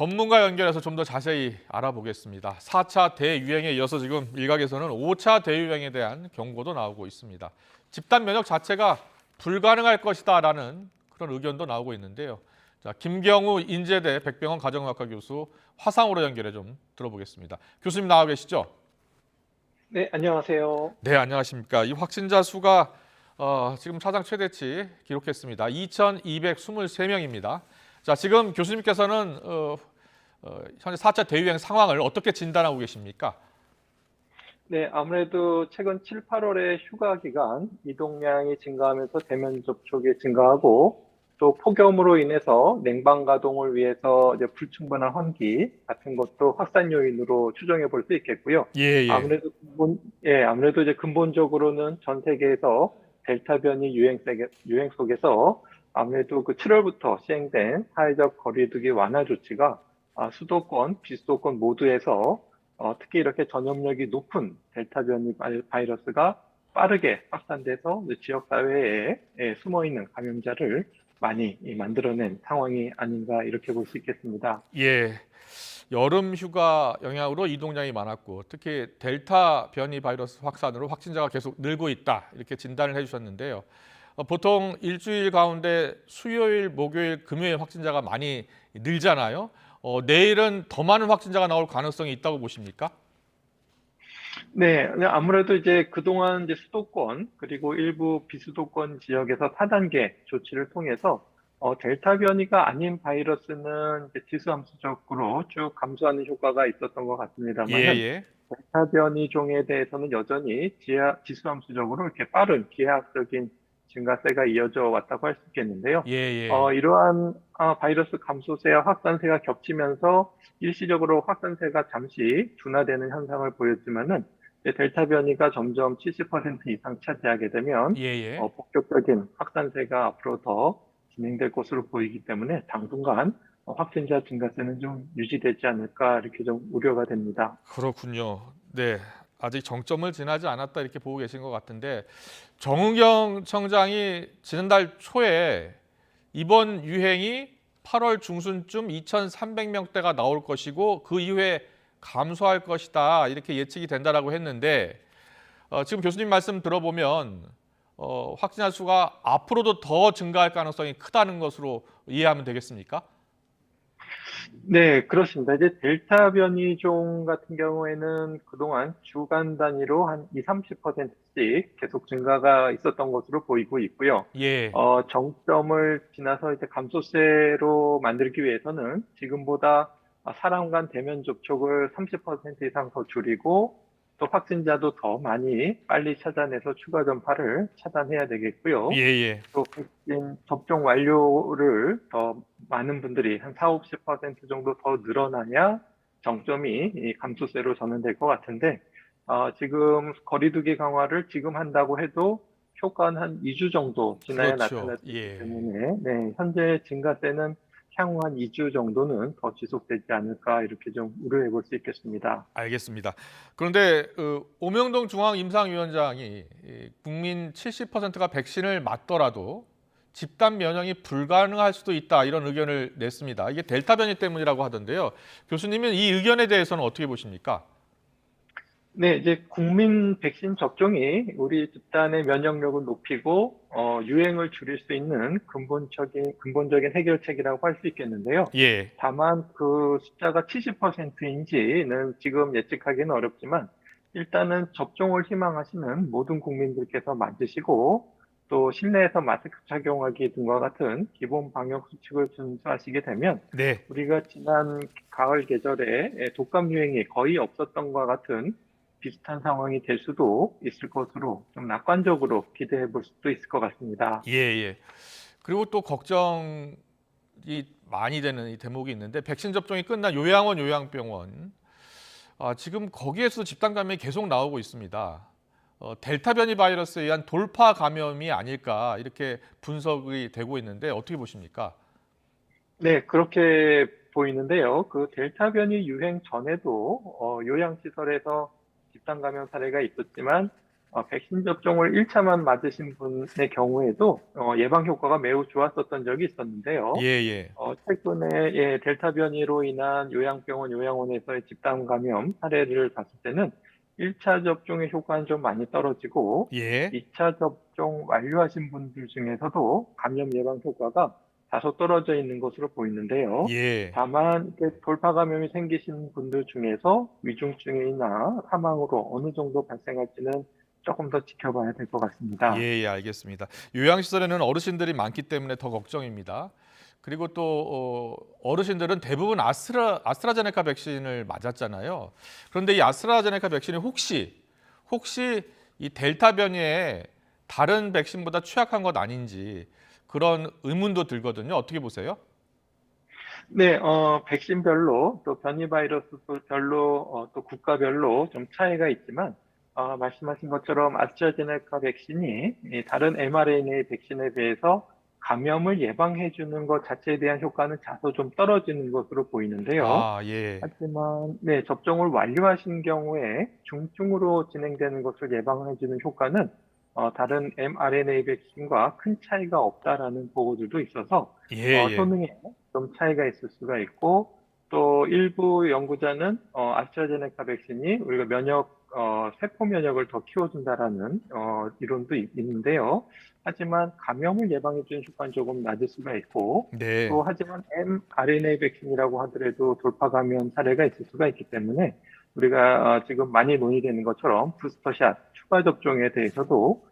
전문가 연결해서 좀 더 자세히 알아보겠습니다. 4차 대유행에 이어서 지금 일각에서는 5차 대유행에 대한 경고도 나오고 있습니다. 집단 면역 자체가 불가능할 것이다라는 그런 의견도 나오고 있는데요. 자, 김경우 인제대 백병원 가정의학과 교수 화상으로 연결해 좀 들어보겠습니다. 교수님 나와 계시죠? 네, 안녕하세요. 네, 안녕하십니까. 이 확진자 수가 지금 사상 최대치 기록했습니다. 2,223명입니다. 자, 지금 교수님께서는 현재 4차 대유행 상황을 어떻게 진단하고 계십니까? 네, 아무래도 최근 7, 8월의 휴가 기간 이동량이 증가하면서 대면 접촉이 증가하고 또 폭염으로 인해서 냉방 가동을 위해서 이제 불충분한 환기 같은 것도 확산 요인으로 추정해 볼 수 있겠고요. 예, 예. 아무래도 이제 근본적으로는 전 세계에서 델타 변이 유행 속에서 아무래도 그 7월부터 시행된 사회적 거리두기 완화 조치가 수도권, 비수도권 모두에서 특히 이렇게 전염력이 높은 델타 변이 바이러스가 빠르게 확산돼서 지역 사회에 숨어 있는 감염자를 많이 만들어낸 상황이 아닌가 이렇게 볼 수 있겠습니다. 예. 여름 휴가 영향으로 이동량이 많았고 특히 델타 변이 바이러스 확산으로 확진자가 계속 늘고 있다. 이렇게 진단을 해 주셨는데요. 보통 일주일 가운데 수요일, 목요일, 금요일 확진자가 많이 늘잖아요. 내일은 더 많은 확진자가 나올 가능성이 있다고 보십니까? 네, 아무래도 이제 그동안 이제 수도권 그리고 일부 비수도권 지역에서 4단계 조치를 통해서 델타 변이가 아닌 바이러스는 이제 지수함수적으로 쭉 감소하는 효과가 있었던 것 예, 같습니다만은 예. 델타 변이종에 대해서는 여전히 지수함수적으로 이렇게 빠른 기하학적인 증가세가 이어져 왔다고 할 수 있겠는데요. 예, 예. 이러한 바이러스 감소세와 확산세가 겹치면서 일시적으로 확산세가 잠시 둔화되는 현상을 보였지만은 이제 델타 변이가 점점 70% 이상 차지하게 되면 예, 예. 본격적인 확산세가 앞으로 더 진행될 것으로 보이기 때문에 당분간 확진자 증가세는 좀 유지되지 않을까 이렇게 좀 우려가 됩니다. 그렇군요. 네. 아직 정점을 지나지 않았다 이렇게 보고 계신 것 같은데 정은경 청장이 지난달 초에 이번 유행이 8월 중순쯤 2,300명대가 나올 것이고 그 이후에 감소할 것이다 이렇게 예측이 된다라고 했는데 지금 교수님 말씀 들어보면 확진자 수가 앞으로도 더 증가할 가능성이 크다는 것으로 이해하면 되겠습니까? 네, 그렇습니다. 이제 델타 변이종 같은 경우에는 그동안 주간 단위로 한 2, 30%씩 계속 증가가 있었던 것으로 보이고 있고요. 예. 정점을 지나서 이제 감소세로 만들기 위해서는 지금보다 사람 간 대면 접촉을 30% 이상 더 줄이고 또 확진자도 더 많이 빨리 찾아내서 추가 전파를 차단해야 되겠고요. 예, 예. 또 백신 접종 완료를 더 많은 분들이 한 4, 50% 정도 더 늘어나야 정점이 이 감소세로 전환될 것 같은데 지금 거리두기 강화를 지금 한다고 해도 효과는 한 2주 정도 지나야 그렇죠. 나타날 수 있기 예. 때문에 네, 현재 증가세는 향후 한 2주 정도는 더 지속되지 않을까 이렇게 좀 우려해 볼 수 있겠습니다. 알겠습니다. 그런데 오명동 중앙임상위원장이 국민 70%가 백신을 맞더라도 집단 면역이 불가능할 수도 있다 이런 의견을 냈습니다. 이게 델타 변이 때문이라고 하던데요. 교수님은 이 의견에 대해서는 어떻게 보십니까? 네, 이제 국민 백신 접종이 우리 집단의 면역력을 높이고 유행을 줄일 수 있는 근본적인 해결책이라고 할 수 있겠는데요. 예, 다만 그 숫자가 70%인지는 지금 예측하기는 어렵지만 일단은 접종을 희망하시는 모든 국민들께서 맞으시고 또 실내에서 마스크 착용하기 등과 같은 기본 방역 수칙을 준수하시게 되면 네, 우리가 지난 가을 계절에 독감 유행이 거의 없었던 것과 같은 비슷한 상황이 될 수도 있을 것으로 좀 낙관적으로 기대해 볼 수도 있을 것 같습니다. 예, 예. 그리고 또 걱정이 많이 되는 이 대목이 있는데 백신 접종이 끝난 요양원, 요양병원 지금 거기에서 집단 감염이 계속 나오고 있습니다. 델타 변이 바이러스에 의한 돌파 감염이 아닐까 이렇게 분석이 되고 있는데 어떻게 보십니까? 네, 그렇게 보이는데요. 그 델타 변이 유행 전에도 요양시설에서 집단 감염 사례가 있었지만 백신 접종을 1차만 맞으신 분의 경우에도 예방 효과가 매우 좋았었던 적이 예, 있었는데요. 예. 최근에 델타 변이로 인한 요양병원, 요양원에서의 집단 감염 사례를 봤을 때는 1차 접종의 효과는 좀 많이 떨어지고 예. 2차 접종 완료하신 분들 중에서도 감염 예방 효과가 다소 떨어져 있는 것으로 보이는데요. 예. 다만 돌파 감염이 생기신 분들 중에서 위중증이나 사망으로 어느 정도 발생할지는 조금 더 지켜봐야 될 것 같습니다. 예, 예, 알겠습니다. 요양시설에는 어르신들이 많기 때문에 더 걱정입니다. 그리고 또 어르신들은 대부분 아스트라제네카 백신을 맞았잖아요. 그런데 이 아스트라제네카 백신이 혹시 이 델타 변이에 다른 백신보다 취약한 것 아닌지 그런 의문도 들거든요. 어떻게 보세요? 네, 백신별로 또 변이 바이러스별로 또 국가별로 좀 차이가 있지만 말씀하신 것처럼 아스트라제네카 백신이 이 다른 mRNA 백신에 비해서 감염을 예방해 주는 것 자체에 대한 효과는 다소 좀 떨어지는 것으로 보이는데요. 아, 예. 하지만 네, 접종을 완료하신 경우에 중증으로 진행되는 것을 예방해 주는 효과는 다른 mRNA 백신과 큰 차이가 없다라는 보고들도 있어서 예, 예. 효능에 좀 차이가 있을 수가 있고 또 일부 연구자는 아스트라제네카 백신이 우리가 세포 면역을 더 키워준다라는 이론도 있는데요. 하지만 감염을 예방해 주는 효과는 조금 낮을 수가 있고 네. 또 하지만 mRNA 백신이라고 하더라도 돌파 감염 사례가 있을 수가 있기 때문에 우리가 지금 많이 논의되는 것처럼 부스터샷 추가 접종에 대해서도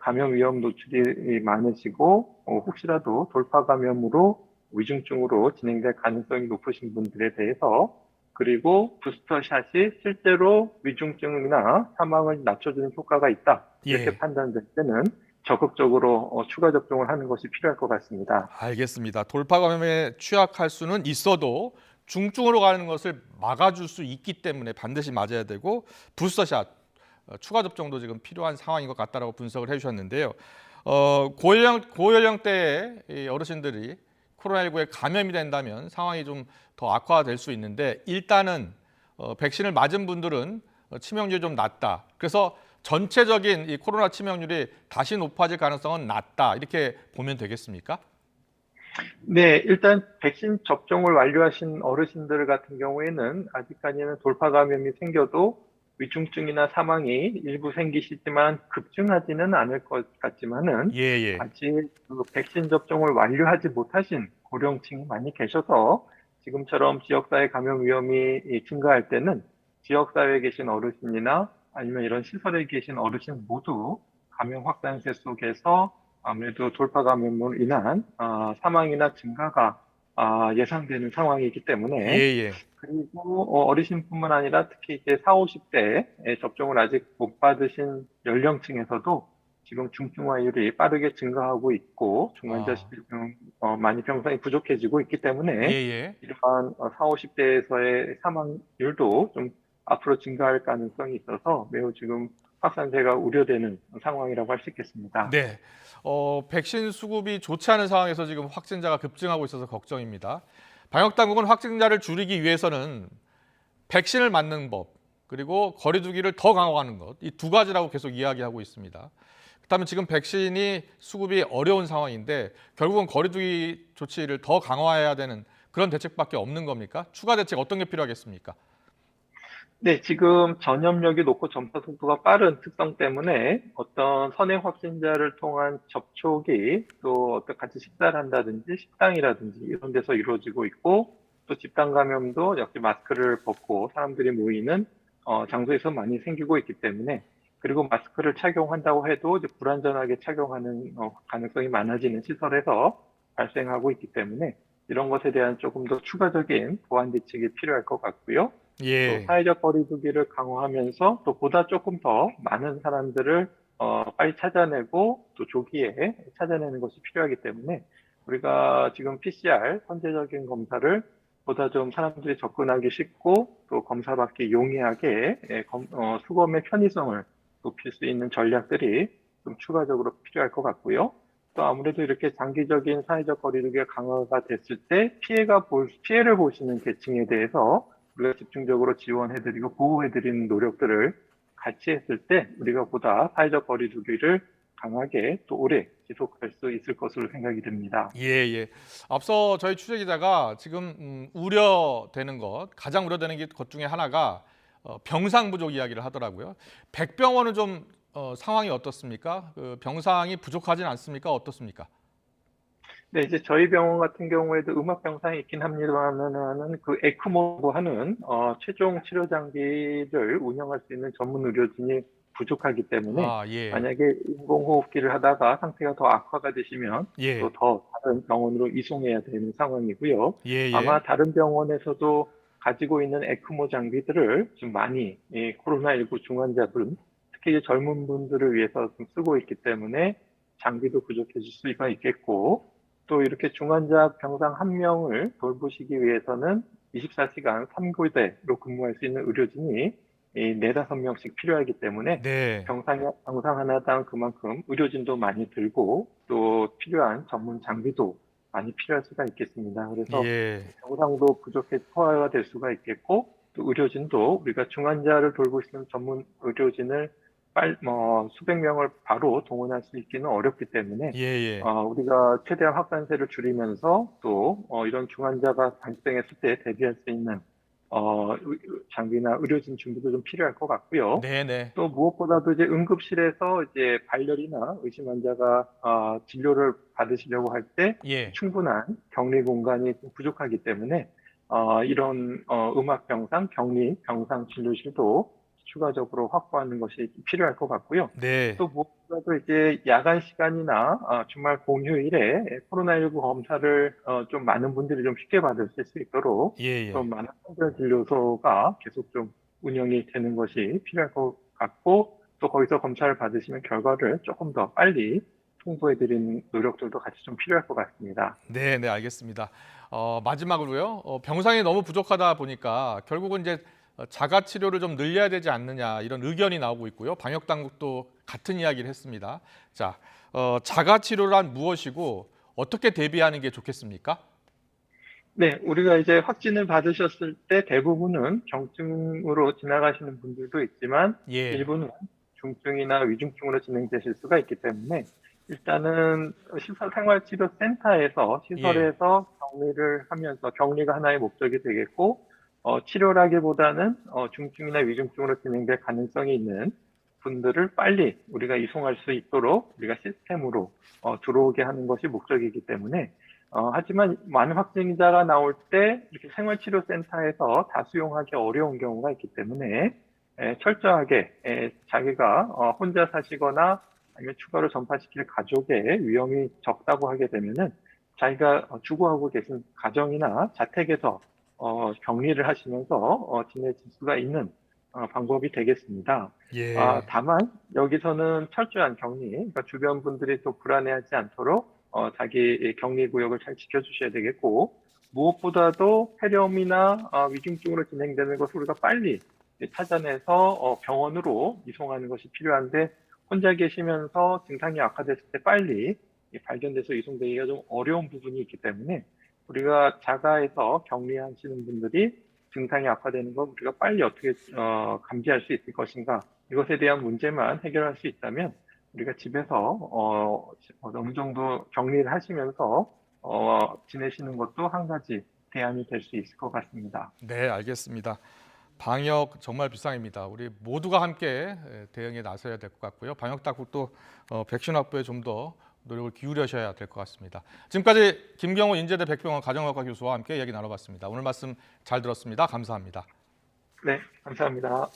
감염 위험 노출이 많으시고 혹시라도 돌파 감염으로 위중증으로 진행될 가능성이 높으신 분들에 대해서 그리고 부스터샷이 실제로 위중증이나 사망을 낮춰주는 효과가 있다 이렇게 예. 판단될 때는 적극적으로 추가 접종을 하는 것이 필요할 것 같습니다. 알겠습니다. 돌파 감염에 취약할 수는 있어도 중증으로 가는 것을 막아줄 수 있기 때문에 반드시 맞아야 되고 부스터샷 추가 접종도 지금 필요한 상황인 것 같다라고 분석을 해주셨는데요. 고연령대의 이 어르신들이 코로나19에 감염이 된다면 상황이 좀 더 악화될 수 있는데 일단은 백신을 맞은 분들은 치명률이 좀 낮다. 그래서 전체적인 이 코로나 치명률이 다시 높아질 가능성은 낮다. 이렇게 보면 되겠습니까? 네, 일단 백신 접종을 완료하신 어르신들 같은 경우에는 아직까지는 돌파 감염이 생겨도 위중증이나 사망이 일부 생기시지만 급증하지는 않을 것 같지만은 예, 예. 아직 그 백신 접종을 완료하지 못하신 고령층이 많이 계셔서 지금처럼 지역사회 감염 위험이 증가할 때는 지역사회에 계신 어르신이나 아니면 이런 시설에 계신 어르신 모두 감염 확산세 속에서 아무래도 돌파 감염으로 인한 사망이나 증가가 예상되는 상황이기 예, 때문에 예. 그리고 어르신뿐만 아니라 특히 이제 4, 50대에 접종을 아직 못 받으신 연령층에서도 지금 중증화율이 빠르게 증가하고 있고 아, 중환자실병 많이 병상이 부족해지고 있기 예, 때문에 예. 이러한 4, 50대에서의 사망률도 좀 앞으로 증가할 가능성이 있어서 매우 지금 확산세가 우려되는 상황이라고 할 수 있겠습니다. 네. 백신 수급이 좋지 않은 상황에서 지금 확진자가 급증하고 있어서 걱정입니다. 방역 당국은 확진자를 줄이기 위해서는 백신을 맞는 법, 그리고 거리 두기를 더 강화하는 것, 이 두 가지라고 계속 이야기하고 있습니다. 그렇다면 지금 백신이 수급이 어려운 상황인데 결국은 거리 두기 조치를 더 강화해야 되는 그런 대책밖에 없는 겁니까? 추가 대책 어떤 게 필요하겠습니까? 네, 지금 전염력이 높고 전파 속도가 빠른 특성 때문에 어떤 선행 확진자를 통한 접촉이 또 어떤 같이 식사를 한다든지 식당이라든지 이런 데서 이루어지고 있고 또 집단 감염도 역시 마스크를 벗고 사람들이 모이는 장소에서 많이 생기고 있기 때문에 그리고 마스크를 착용한다고 해도 이제 불안전하게 착용하는 가능성이 많아지는 시설에서 발생하고 있기 때문에 이런 것에 대한 조금 더 추가적인 보완 대책이 필요할 것 같고요. 또 예, 사회적 거리 두기를 강화하면서 또 보다 조금 더 많은 사람들을 빨리 찾아내고 또 조기에 찾아내는 것이 필요하기 때문에 우리가 지금 PCR 선제적인 검사를 보다 좀 사람들이 접근하기 쉽고 또 검사받기 용이하게 수검의 편의성을 높일 수 있는 전략들이 좀 추가적으로 필요할 것 같고요. 또 아무래도 이렇게 장기적인 사회적 거리두기가 강화가 됐을 때 피해를 보시는 계층에 대해서 우리가 집중적으로 지원해드리고 보호해드리는 노력들을 같이 했을 때 우리가 보다 사회적 거리두기를 강하게 또 오래 지속할 수 있을 것으로 생각이 됩니다. 예, 예. 앞서 저희 취재 기자가 지금 우려되는 것, 가장 우려되는 것 중에 하나가 병상 부족 이야기를 하더라고요. 백병원은 좀 상황이 어떻습니까? 그 병상이 부족하진 않습니까? 어떻습니까? 네, 이제 저희 병원 같은 경우에도 음압 병상이 있긴 합니다만은 그 에크모라고 하는 최종 치료 장비를 운영할 수 있는 전문 의료진이 부족하기 때문에 아, 예. 만약에 인공호흡기를 하다가 상태가 더 악화가 되시면 예. 또 더 다른 병원으로 이송해야 되는 상황이고요. 예, 예. 아마 다른 병원에서도 가지고 있는 에크모 장비들을 좀 많이 코로나19 중환자분, 특히 이제 젊은 분들을 위해서 좀 쓰고 있기 때문에 장비도 부족해질 수가 있겠고 또 이렇게 중환자 병상 한 명을 돌보시기 위해서는 24시간 3교대로 근무할 수 있는 의료진이 4~5명씩 필요하기 때문에 네. 병상 하나당 그만큼 의료진도 많이 들고 또 필요한 전문 장비도 많이 필요할 수가 있겠습니다. 그래서 예. 병상도 부족해 소화가 될 수가 있겠고 또 의료진도 우리가 중환자를 돌볼 수 있는 전문 의료진을 수백 명을 바로 동원할 수 있기는 어렵기 때문에 예, 예. 우리가 최대한 확산세를 줄이면서 또 이런 중환자가 발생했을 때 대비할 수 있는 장비나 의료진 준비도 좀 필요할 것 같고요. 네, 네. 또 무엇보다도 이제 응급실에서 이제 발열이나 의심 환자가 진료를 받으시려고 할 때 예. 충분한 격리 공간이 좀 부족하기 때문에 이런 음압 병상, 격리 병상 진료실도 추가적으로 확보하는 것이 필요할 것 같고요. 네. 또 무엇보다도 이제 야간 시간이나 주말 공휴일에 코로나19 검사를 좀 많은 분들이 좀 쉽게 받으실 수 있도록 예, 예. 좀 많은 선별 진료소가 계속 좀 운영이 되는 것이 필요할 것 같고 또 거기서 검사를 받으시면 결과를 조금 더 빨리 통보해드리는 노력들도 같이 좀 필요할 것 같습니다. 네, 네, 알겠습니다. 마지막으로요. 병상이 너무 부족하다 보니까 결국은 이제 자가 치료를 좀 늘려야 되지 않느냐 이런 의견이 나오고 있고요. 방역 당국도 같은 이야기를 했습니다. 자, 자가 치료란 무엇이고 어떻게 대비하는 게 좋겠습니까? 네, 우리가 이제 확진을 받으셨을 때 대부분은 경증으로 지나가시는 분들도 있지만 예, 일부는 중증이나 위중증으로 진행되실 수가 있기 때문에 일단은 생활치료센터에서 예, 시설에서 격리를 하면서 격리가 하나의 목적이 되겠고 치료라기보다는 중증이나 위중증으로 진행될 가능성이 있는 분들을 빨리 우리가 이송할 수 있도록 우리가 시스템으로 들어오게 하는 것이 목적이기 때문에 하지만 많은 확진자가 나올 때 이렇게 생활치료센터에서 다 수용하기 어려운 경우가 있기 때문에 철저하게 자기가 혼자 사시거나 아니면 추가로 전파시킬 가족의 위험이 적다고 하게 되면은 자기가 주거하고 계신 가정이나 자택에서 격리를 하시면서 지내실 수가 있는 방법이 되겠습니다. 예, 다만 여기서는 철저한 격리, 그러니까 주변 분들이 또 불안해하지 않도록 자기 격리 구역을 잘 지켜주셔야 되겠고 무엇보다도 폐렴이나 위중증으로 진행되는 것을 우리가 빨리 찾아내서 병원으로 이송하는 것이 필요한데 혼자 계시면서 증상이 악화됐을 때 빨리 발견돼서 이송되기가 좀 어려운 부분이 있기 때문에 우리가 자가에서 격리하시는 분들이 증상이 악화되는 걸 우리가 빨리 어떻게 감지할 수 있을 것인가 이것에 대한 문제만 해결할 수 있다면 우리가 집에서 어느 정도 격리를 하시면서 지내시는 것도 한 가지 대안이 될 수 있을 것 같습니다. 네, 알겠습니다. 방역 정말 비상입니다. 우리 모두가 함께 대응에 나서야 될 것 같고요. 방역 당국도 백신 확보에 좀 더 노력을 기울여셔야 될 것 같습니다. 지금까지 김경호 인제대 백병원 가정의학과 교수와 함께 이야기 나눠봤습니다. 오늘 말씀 잘 들었습니다. 감사합니다. 네, 감사합니다.